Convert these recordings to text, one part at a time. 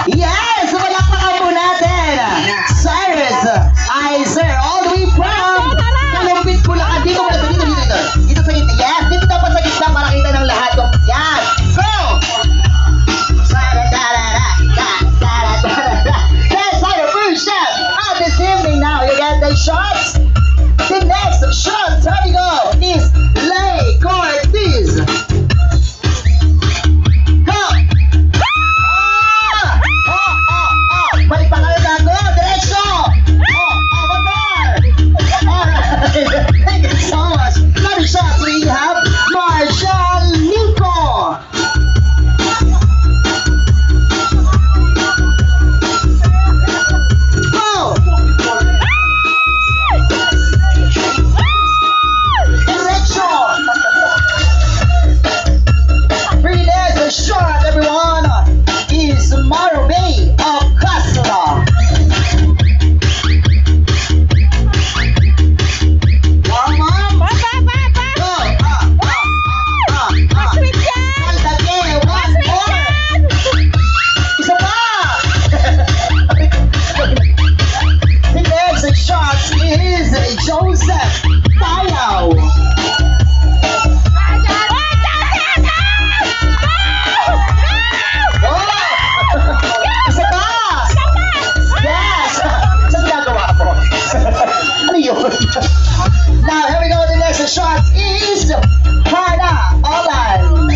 Yes! Palakpakan po natin! Cyrus Iser, all the way from Kalumpit, Bulacan. Dito muna, dito. Dito sa gitna. Yes, dito dapat sa gitna para kita ng lahat. Yan! Go! That's our first shot of this evening now. You get the shots? The next shot, here we go, is Lay Cortez. Go! Balik pa kayo na. Go! Diretso! One more! Alright. Thank you so much. Another shot, we have Marshall Nico. Go! Diretso! Free there's a shot, everyone, is Maro Bay of Castro. One more. Go! Aldake, one more. Isa pa! The next shot is Joseph Tayaw. Isa pa! Yes! Saan ginagawa mo? Ano yun? Now, here we go. The next shot is Hana Olan.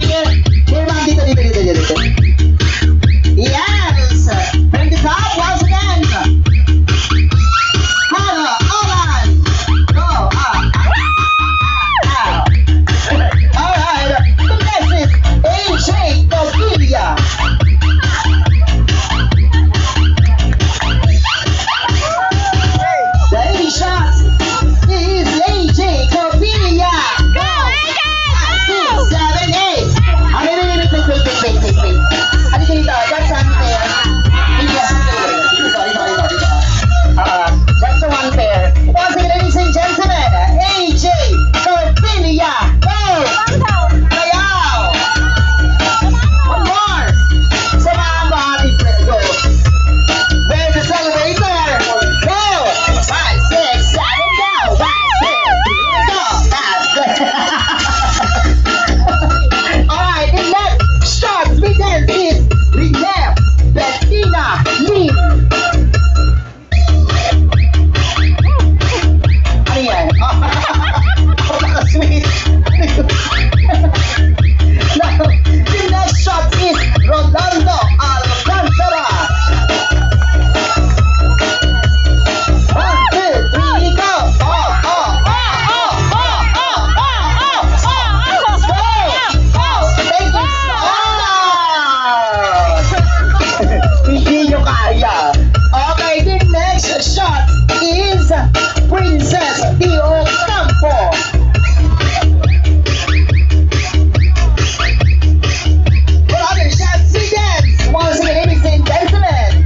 Here, ma'am. Dito. Yes! Bring the top once again. Hana Olan. Go! Alright. The next is AJ Nobilia. The 80 shots is AJ Nobilia. Go! 6, 7, 8. Wait. Ano dito? That's unfair. That's the one pair. Once again, ladies and gentlemen, AJ Nobilia. Go! Kayaw! One more! Samahan mo ating go. Where's the celebrator? Go! 5, 6, 7, go! 5, 6, go! Alright, the next shot we dance is Renee Bettina Lim. Ano yan? Sweet. Now, the next shot is Rolando Alcantara. 1, 2, 3, go! Thank you so much! Hindi nyo kaya. Okay, the next shot is Princess Tio Campo. Brother shots we dance. Once again, ladies and gentlemen,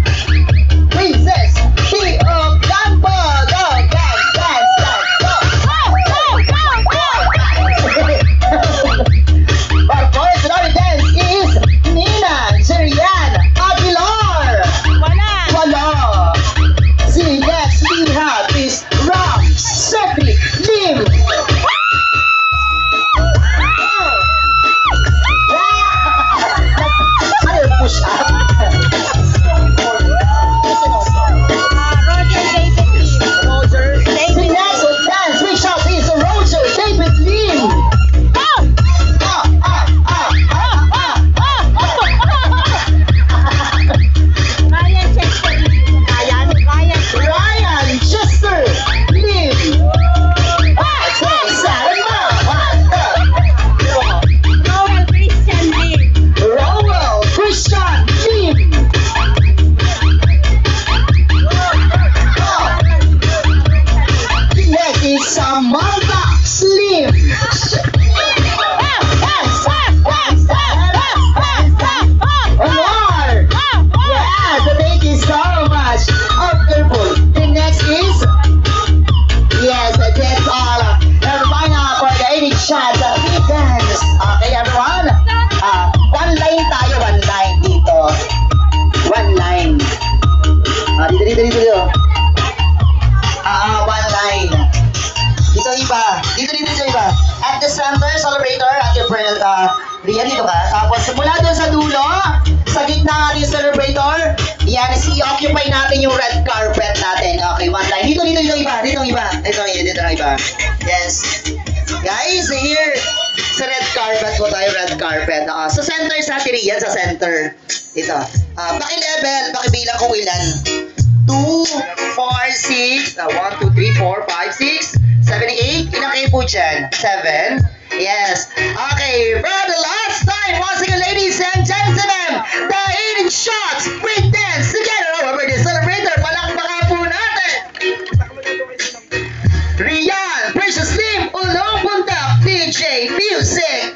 Princess Tio Campo. Go, dance, go. Our first another dance is Nina Jerian Aguilar. Wala. See, next we have is Ram Cedric Lim. Ano yung push up? Roger. The next dance we shall is Roger David Lim. Ryan Chester Lim. 5, 6, 7, go. Rowell Christian Lim. The next is Samantha Slim. One more. Yes, thank you so much. Wonderful. The next is, yes, that's all. And final for the iba. Dito sa iba. At the center, celebrator, at your friend, Rian, dito ka. Tapos, mula doon sa dulo, sa gitna ng ating celebrator, yan, i-occupy natin yung red carpet natin. Okay, one line. Dito, iba. Dito, iba. Dito na iba. Yes. Guys, here, sa red carpet po tayo, red carpet. Sa center sa atin, yan, sa center. Dito. Paki-level, pakibilang kung ilan. 2, 4, 6, 1, 2, 3, 4, 5, 6, 7, 8. Ilang kayo po dyan? 7. Yes. Okay, for the last time, once again, ladies and gentlemen, the eating shots, we dance together over the celebrator. Palakpakan po natin. Rian, Precious Slim, Ulong Puntak, DJ Music.